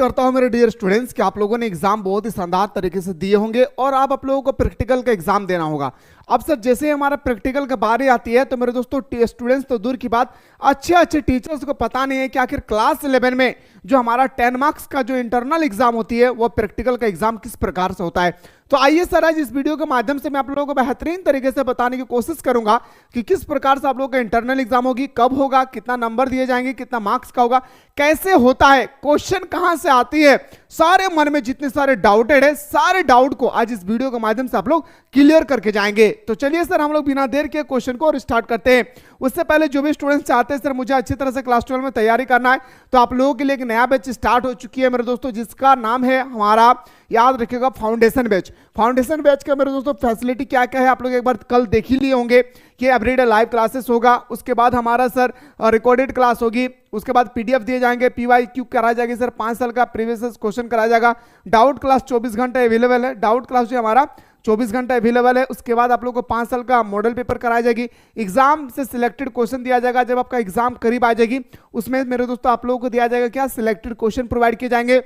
करता हूं मेरे डियर स्टूडेंट्स कि आप लोगों ने एग्जाम बहुत ही शानदार तरीके से दिए होंगे और अब आप लोगों को प्रैक्टिकल का एग्जाम देना होगा। अब सर जैसे ही हमारा प्रैक्टिकल की बारी आती है तो मेरे दोस्तों स्टूडेंट्स तो दूर की बात, अच्छे अच्छे टीचर्स को पता नहीं है कि आखिर क्लास 11 में जो हमारा 10 मार्क्स का जो इंटरनल एग्जाम होती है वो प्रैक्टिकल का एग्जाम किस प्रकार से होता है। तो आइए सर आज इस वीडियो के माध्यम से मैं आप लोगों को बेहतरीन तरीके से बताने की कोशिश करूंगा कि किस प्रकार से आप लोगों का इंटरनल एग्जाम होगी, कब होगा, कितना नंबर दिए जाएंगे, कितना मार्क्स का होगा, कैसे होता है, क्वेश्चन कहां से आती है, सारे मन में जितने सारे डाउटेड है सारे डाउट को आज इस वीडियो के माध्यम से आप लोग क्लियर करके जाएंगे। तो चलिए सर हम लोग बिना देर के क्वेश्चन को और स्टार्ट करते हैं। उससे पहले जो भी स्टूडेंट्स चाहते हैं सर मुझे अच्छी तरह से क्लास 12 में तैयारी करना है तो आप लोगों के लिए एक नया बैच स्टार्ट हो चुकी है मेरे दोस्तों, जिसका नाम है हमारा, याद रखिएगा, फाउंडेशन बैच। फाउंडेशन बैच का मेरे दोस्तों फैसिलिटी क्या क्या है आप लोग एक बार कल देख ही लिए होंगे कि एवरीडे लाइव क्लासेस होगा, उसके बाद हमारा सर रिकॉर्डेड क्लास होगी, उसके बाद पीडीएफ दिए जाएंगे, पीवाईक्यू कराया जाएगा सर, 5 साल का प्रीवियस क्वेश्चन कराया जाएगा, डाउट क्लास 24 घंटे अवेलेबल है, डाउट क्लास जो हमारा 24 घंटे अवेलेबल है। उसके बाद आप लोगों को 5 साल का मॉडल पेपर कराया जाएगी, एग्जाम से सिलेक्टेड क्वेश्चन दिया जाएगा, जब आपका एग्जाम करीब आ जाएगी उसमें मेरे दोस्तों आप लोगों को दिया जाएगा क्या, सिलेक्टेड क्वेश्चन प्रोवाइड किए जाएंगे।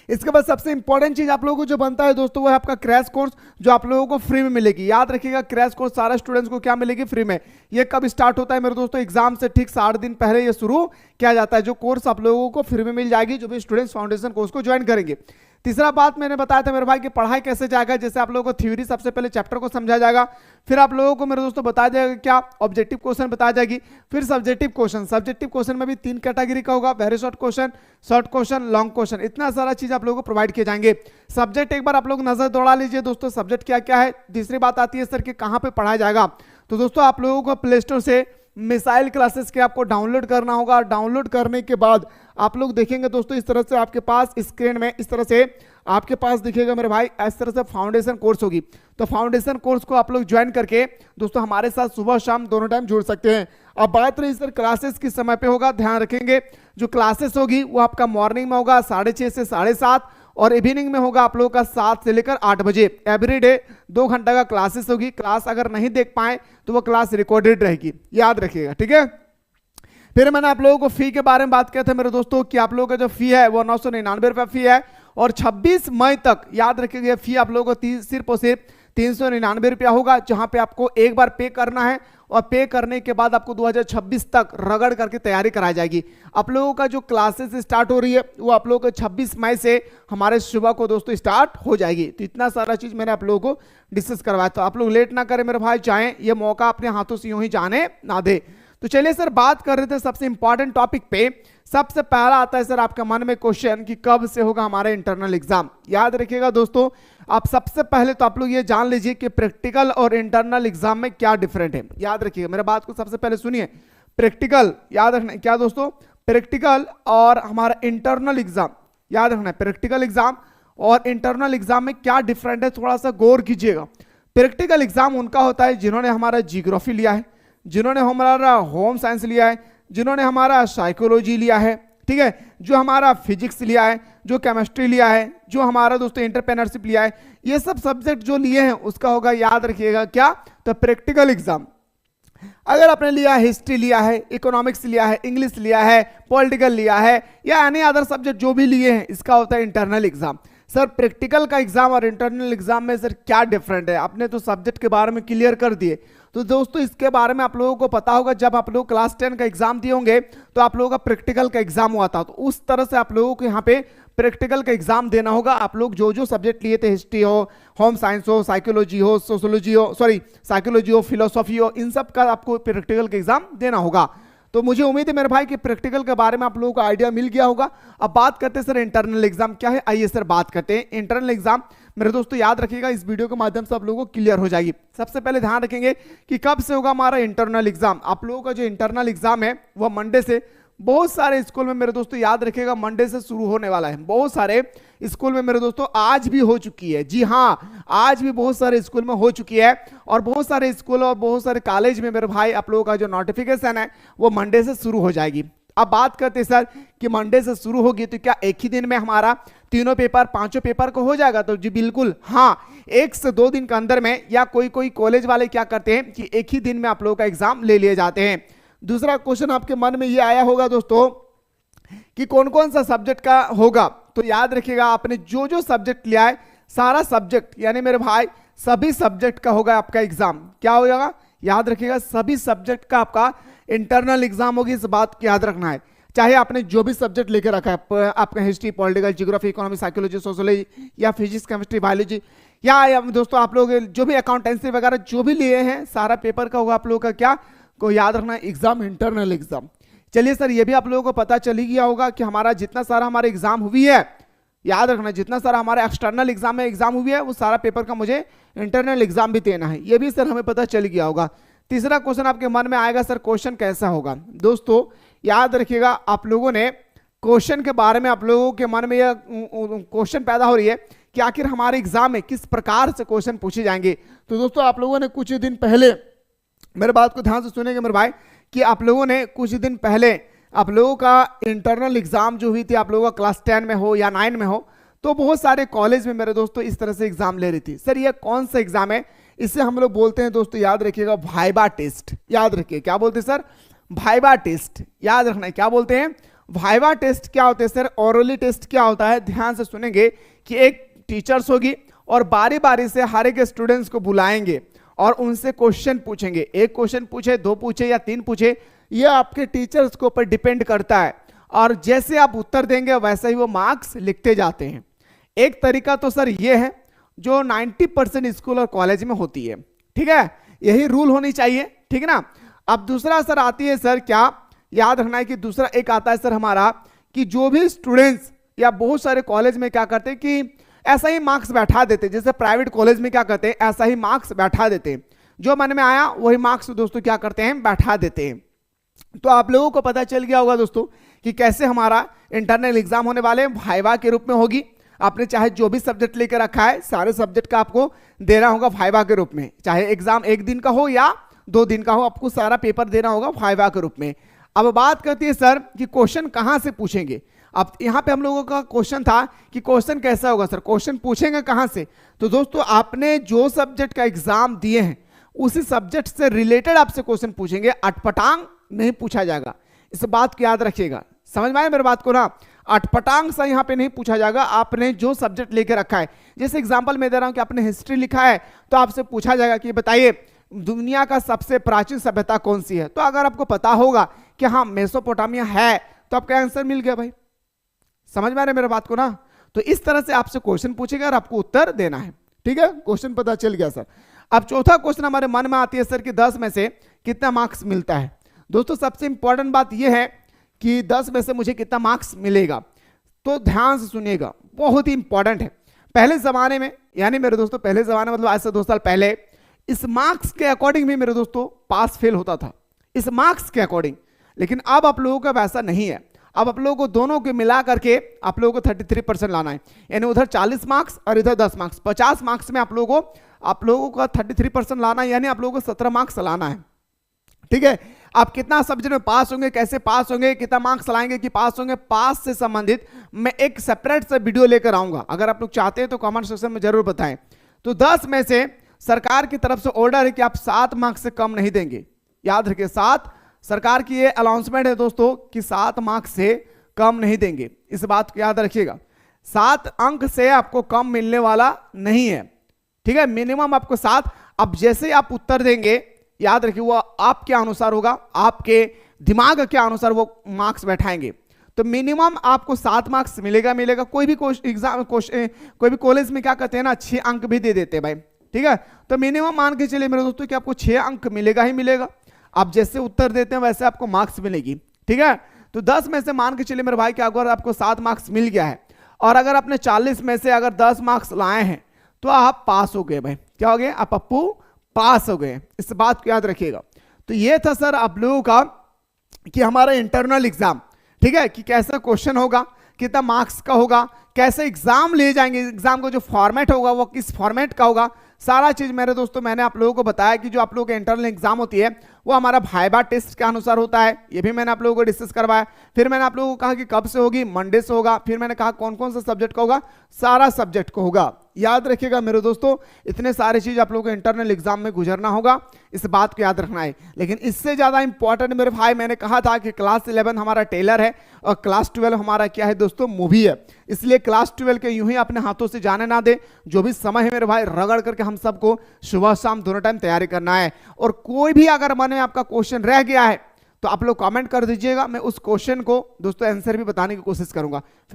इसके बाद सबसे इंपॉर्टेंट चीज आप लोगों को जो बनता है दोस्तों वो है आपका क्रैश कोर्स, जो आप लोगों को फ्री में मिलेगी। याद रखिएगा क्रैश कोर्स सारे स्टूडेंट्स को क्या मिलेगी, फ्री में। ये कब स्टार्ट होता है मेरे दोस्तों, एग्जाम से ठीक 60 दिन पहले ये शुरू किया जाता है, जो कोर्स आप लोगों को फ्री में मिल जाएगी जो भी स्टूडेंट्स फाउंडेशन कोर्स को ज्वाइन करेंगे। तीसरा बात मैंने बताया था मेरे भाई कि पढ़ाई कैसे जाएगा, जैसे आप लोगों को थ्योरी सबसे पहले चैप्टर को समझाया जाएगा, फिर आप लोगों को मेरे दोस्तों बताया जाएगा क्या, ऑब्जेक्टिव क्वेश्चन बताया जाएगी, फिर सब्जेक्टिव क्वेश्चन। सब्जेक्टिव क्वेश्चन में भी 3 कैटेगरी का होगा, very short question, long question, इतना सारा चीज आप लोगों को प्रोवाइड किए जाएंगे। सब्जेक्ट एक बार आप लोग नजर दौड़ा लीजिए दोस्तों, सब्जेक्ट क्या क्या है। तीसरी बात आती है सर कि कहां पे पढ़ाया जाएगा, तो दोस्तों आप लोगों को प्ले स्टोर से मिसाइल क्लासेस के आपको डाउनलोड करना होगा। डाउनलोड करने के बाद आप लोग देखेंगे दोस्तों इस तरह से आपके पास स्क्रीन में इस तरह से आपके पास दिखेगा मेरे भाई, इस तरह से फाउंडेशन कोर्स होगी। तो फाउंडेशन कोर्स को आप लोग ज्वाइन करके दोस्तों हमारे साथ सुबह शाम दोनों टाइम जुड़ सकते हैं। अब बात रही सर क्लासेस किस समय पे होगा, ध्यान रखेंगे जो क्लासेस होगी वो आपका मॉर्निंग में होगा 6:30 से 7:30 और इवनिंग में होगा आप लोगों का 7 से लेकर 8 बजे। एवरीडे 2 घंटा का क्लासेस होगी। क्लास अगर नहीं देख पाए तो वो क्लास रिकॉर्डेड रहेगी, याद रखिएगा, ठीक है। फिर मैंने आप लोगों को फी के बारे में बात किया था मेरे दोस्तों कि आप लोगों का जो फी है वो 999 रुपये फी है और 26 मई तक याद रखिएगा फी आप लोगों को सिर्फ और सिर्फ 399 रुपया होगा, जहां पे आपको एक बार पे करना है और पे करने के बाद आपको 2026 तक रगड़ करके तैयारी कराई जाएगी। आप लोगों का जो क्लासेस स्टार्ट हो रही है वो आप लोगों को 26 मई से हमारे सुबह को दोस्तों स्टार्ट हो जाएगी। तो इतना सारा चीज मैंने आप लोगों को डिस्कस करवाया, तो आप लोग लेट ना करें मेरे भाई, चाहें ये मौका अपने हाथों से यूं ही जाने ना दे। तो चलिए सर बात कर रहे थे सबसे इंपॉर्टेंट टॉपिक पे। सबसे पहला आता है सर आपके मन में क्वेश्चन कि कब से होगा हमारा इंटरनल एग्जाम। याद रखिएगा दोस्तों, आप सबसे पहले तो आप लोग ये जान लीजिए कि प्रैक्टिकल और इंटरनल एग्जाम में क्या डिफरेंट है। याद रखिएगा मेरे बात को सबसे पहले सुनिए, प्रैक्टिकल याद रखना क्या दोस्तों, प्रैक्टिकल और हमारा इंटरनल एग्जाम याद रखना है। प्रैक्टिकल एग्जाम और इंटरनल एग्जाम में क्या डिफरेंट है थोड़ा सा गौर कीजिएगा। प्रैक्टिकल एग्जाम उनका होता है जिन्होंने हमारा जियोग्राफी लिया है, जिन्होंने हमारा होम साइंस लिया है, जिन्होंने हमारा साइकोलॉजी लिया है, ठीक है, जो हमारा फिजिक्स लिया है, जो केमिस्ट्री लिया है, जो हमारा दोस्तों एंटरप्रेन्योरशिप लिया है, ये सब सब्जेक्ट जो लिए हैं उसका होगा याद रखिएगा क्या, तो प्रैक्टिकल एग्जाम। अगर आपने लिया हिस्ट्री लिया है, इकोनॉमिक्स लिया है, इंग्लिश लिया है, पॉलिटिकल लिया है या एनी अदर सब्जेक्ट जो भी लिए हैं, इसका होता है इंटरनल एग्जाम। सर प्रैक्टिकल का एग्जाम और इंटरनल एग्जाम में सर क्या डिफरेंट है, आपने तो सब्जेक्ट के बारे में क्लियर कर दिए, तो दोस्तों इसके बारे में आप लोगों को पता होगा जब आप लोग क्लास 10 का एग्जाम दिए होंगे तो आप लोगों का प्रैक्टिकल का एग्जाम हुआ था, तो उस तरह से आप लोगों को यहाँ पे प्रैक्टिकल का एग्जाम देना होगा। आप लोग जो जो सब्जेक्ट लिए थे, हिस्ट्री हो, होम साइंस हो, साइकोलॉजी हो, सोशोलॉजी हो, साइकोलॉजी हो, फिलोसॉफी हो, इन सब का आपको प्रैक्टिकल का एग्जाम देना होगा। तो मुझे उम्मीद है मेरे भाई कि प्रैक्टिकल के बारे में आप लोगों को आइडिया मिल गया होगा। अब बात करते हैं सर इंटरनल एग्जाम क्या है, आइए सर बात करते हैं। इंटरनल एग्जाम मेरे दोस्तों याद रखिएगा इस वीडियो के माध्यम से आप लोगों को क्लियर हो जाएगी। सबसे पहले ध्यान रखेंगे कि कब से होगा हमारा इंटरनल एग्जाम। आप लोगों का जो इंटरनल एग्जाम है वह मंडे से, बहुत सारे स्कूल में मेरे दोस्तों याद रखिएगा मंडे से शुरू होने वाला है। बहुत सारे स्कूल में मेरे दोस्तों आज भी हो चुकी है, जी हाँ आज भी बहुत सारे स्कूल में हो चुकी है और बहुत सारे स्कूल और बहुत सारे कॉलेज में मेरे भाई आप लोगों का जो नोटिफिकेशन है वो मंडे से शुरू हो जाएगी। अब बात करते हैं सर कि मंडे से शुरू होगी तो क्या एक ही दिन में हमारा तीनों पेपर 5 पेपर को हो जाएगा, तो जी बिल्कुल हाँ, 1 से 2 दिन के अंदर में, या कोई कोई कॉलेज वाले क्या करते हैं कि एक ही दिन में आप लोगों का एग्जाम ले लिए जाते हैं। दूसरा क्वेश्चन आपके मन में ये आया होगा दोस्तों कि कौन कौन सा सब्जेक्ट का होगा। तो याद रखिएगा आपने जो जो सब्जेक्ट लिया है सारा सब्जेक्ट, यानी मेरे भाई सभी सब्जेक्ट का होगा आपका एग्जाम। क्या हो जाएगा, याद रखिएगा सभी सब्जेक्ट का आपका इंटरनल एग्जाम होगी, इस बात को याद रखना है। चाहे आपने जो भी सब्जेक्ट लेकर रखा है, आपका history, political, geography, economy, psychology, sociology या फिजिक्स, केमिस्ट्री, बायोलॉजी, या दोस्तों आप लोग जो भी अकाउंटेंसी वगैरह जो भी लिए हैं, सारा पेपर का होगा आप लोगों का क्या को याद रखना है, एग्जाम, इंटरनल एग्जाम। चलिए सर, ये भी आप लोगों को पता चल ही गया होगा कि हमारा जितना सारा हमारे एग्जाम हुई है, याद रखना जितना सारा हमारे एक्सटर्नल एग्जाम में एग्जाम हुई है वो सारा पेपर का मुझे इंटरनल एग्जाम भी देना है, ये भी सर हमें पता चल गया होगा। तीसरा क्वेश्चन आपके मन में आएगा, सर क्वेश्चन कैसा होगा। दोस्तों याद रखिएगा आप लोगों ने क्वेश्चन के बारे में, आप लोगों के मन में यह क्वेश्चन पैदा हो रही है कि आखिर हमारे एग्जाम में किस प्रकार से क्वेश्चन पूछे जाएंगे। तो दोस्तों आप लोगों ने कुछ दिन पहले, मेरे बात को ध्यान से सुनेंगे मेरे भाई, कि आप लोगों ने कुछ दिन पहले आप लोगों का इंटरनल एग्जाम जो हुई थी, आप लोगों का क्लास 10 में हो या 9 में हो, तो बहुत सारे कॉलेज में मेरे दोस्तों इस तरह से एग्जाम ले रही थी। सर ये कौन सा एग्जाम है, इसे हम लोग बोलते हैं दोस्तों, याद रखिएगा वाइवा टेस्ट। याद रखिए क्या बोलते हैं सर, वाइवा टेस्ट। याद रखना है क्या बोलते हैं, वाइवा टेस्ट। क्या होते हैं सर, ओरली टेस्ट क्या होता है, ध्यान से सुनेंगे कि एक टीचर्स होगी और बारी बारी से हर एक स्टूडेंट्स को बुलाएंगे और उनसे क्वेश्चन पूछेंगे। एक क्वेश्चन पूछे, दो पूछे या तीन पूछे, यह आपके टीचर्स के ऊपर डिपेंड करता है, और जैसे आप उत्तर देंगे वैसे ही वो मार्क्स लिखते जाते हैं। एक तरीका तो सर ये है जो 90% स्कूल और कॉलेज में होती है, ठीक है, यही रूल होनी चाहिए, ठीक है ना। अब दूसरा सर आती है सर क्या, याद रखना है कि दूसरा एक आता है सर हमारा कि जो भी स्टूडेंट्स या बहुत सारे कॉलेज में क्या करते हैं कि ऐसा ही मार्क्स बैठा देते हैं, जैसे प्राइवेट कॉलेज में क्या करते हैं ऐसा ही मार्क्स बैठा देते हैं, जो मन में आया वही मार्क्स दोस्तों क्या करते हैं बैठा देते हैं। तो आप लोगों को पता चल गया होगा दोस्तों कि कैसे हमारा इंटरनल एग्जाम होने वाले हैं, वाइवा के रूप में होगी। आपने चाहे जो भी सब्जेक्ट लेकर रखा है सारे सब्जेक्ट का आपको देना होगा वाइवा के रूप में, चाहे एग्जाम एक दिन का हो या 2 दिन का हो, आपको सारा पेपर देना होगा वाइवा के रूप में। अब बात करती है सर कि क्वेश्चन कहां से पूछेंगे। अब यहां पे हम लोगों का क्वेश्चन था कि क्वेश्चन कैसा होगा सर, क्वेश्चन पूछेंगे कहां से। तो दोस्तों आपने जो सब्जेक्ट का एग्जाम दिए हैं उसी सब्जेक्ट से रिलेटेड आपसे क्वेश्चन पूछेंगे, अटपटांग नहीं पूछा जाएगा, इस बात को याद रखिएगा। समझ में आए मेरे बात को ना, अटपटांग सा यहाँ पे नहीं पूछा जाएगा। आपने जो सब्जेक्ट लेकर रखा है, जैसे एग्जांपल मैं दे रहा हूं कि आपने हिस्ट्री लिखा है तो आपसे पूछा जाएगा कि बताइए दुनिया का सबसे प्राचीन सभ्यता कौन सी है। तो अगर आपको पता होगा कि हाँ मेसोपोटामिया है तो आपका आंसर मिल गया भाई। समझ में आ रहा है मेरे बात को ना। तो इस तरह से आपसे क्वेश्चन पूछेगा और आपको उत्तर देना है, ठीक है। क्वेश्चन पता चल गया सर। अब चौथा क्वेश्चन हमारे मन में आती है सर कि 10 में से कितना मार्क्स मिलता है। दोस्तों सबसे इंपॉर्टेंट बात यह है कि 10 में से मुझे कितना मार्क्स मिलेगा, तो ध्यान से सुनिएगा, बहुत ही इंपॉर्टेंट है। पहले जमाने में, यानी मेरे दोस्तों पहले जमाने मतलब आज से 2 साल पहले, इस मार्क्स के अकॉर्डिंग भी मेरे दोस्तों पास फेल होता था, इस मार्क्स के अकॉर्डिंग। लेकिन अब आप लोगों का वैसा नहीं है, अब आप लोगों को दोनों के मिला करके आप लोगों को 33% लाना है, यानी उधर 40 मार्क्स और इधर 10 मार्क्स, 50 मार्क्स में आप लोगों का 33% लाना है, यानी आप लोगों को 17 मार्क्स लाना है, ठीक है। आप कितना सब्जेक्ट में पास होंगे, कैसे पास होंगे, कितना मार्क्स लाएंगे कि पास होंगे, पास से संबंधित मैं एक सेपरेट से वीडियो लेकर आऊंगा। अगर आप लोग चाहते हैं तो कमेंट सेक्शन में जरूर बताएं। तो 10 में से सरकार की तरफ से ऑर्डर है कि आप 7 मार्क्स से कम नहीं देंगे। याद रखिए, 7 सरकार की ये अनाउंसमेंट है दोस्तों कि 7 मार्क्स से कम नहीं देंगे, इस बात को याद रखिएगा। 7 अंक से आपको कम मिलने वाला नहीं है, ठीक है, मिनिमम आपको 7। अब जैसे आप उत्तर देंगे, याद रखिए वो आपके अनुसार होगा, आपके दिमाग के अनुसार वो मार्क्स बैठाएंगे। तो मिनिमम आपको 7 मार्क्स मिलेगा। कोई भी एग्जाम कोई भी कॉलेज में क्या करते हैं ना, 6 अंक भी दे देते हैं भाई, ठीक है। तो मिनिमम मान के चलिए मेरे दोस्तों कि आपको 6 अंक मिलेगा ही मिलेगा। आप जैसे उत्तर देते हैं वैसे आपको मार्क्स मिलेगी, ठीक है। तो 10 में से मान के चलिए मेरे भाई कि अगर आपको 7 मार्क्स मिल गया है और अगर आपने 40 में से अगर 10 मार्क्स लाए हैं तो आप पास हो गए भाई। क्या हो गए, आप पप्पू पास हो गए, इस बात को याद रखिएगा। तो ये था सर आप लोगों का कि हमारा इंटरनल एग्जाम, ठीक है, कि कैसा क्वेश्चन होगा, कितना मार्क्स का होगा, कैसे एग्जाम ले जाएंगे, एग्जाम का जो फॉर्मेट होगा वो किस फॉर्मेट का होगा, सारा चीज मेरे दोस्तों मैंने आप लोगों को बताया कि जो आप लोगों का इंटरनल एग्जाम होती है वो हमारा वाइवा टेस्ट के अनुसार होता है, ये भी मैंने आप लोगों को डिस्कस करवाया। फिर मैंने आप लोगों को कहा कि कब से होगी, मंडे से होगा। फिर मैंने कहा कौन कौन सा सब्जेक्ट का होगा, सारा सब्जेक्ट को होगा। याद रखिएगा मेरे दोस्तों, इतने सारे चीज आप लोगों को इंटरनल एग्जाम में गुजरना होगा, इस बात को याद रखना है। लेकिन इससे ज्यादा इंपॉर्टेंट मेरे भाई, मैंने कहा था कि क्लास 11 हमारा टेलर है और क्लास 12 हमारा क्या है दोस्तों, मूवी है। इसलिए क्लास 12 के यूं ही अपने हाथों से जाने ना दे, जो भी समय है मेरे भाई रगड़ करके हम सबको सुबह शाम दोनों टाइम तैयारी करना है। और कोई भी अगर मन में आपका क्वेश्चन रह गया है तो आप लोग कमेंट कर दीजिएगा, मैं उस क्वेश्चन को दोस्तों आंसर भी बताने की कोशिश करूंगा।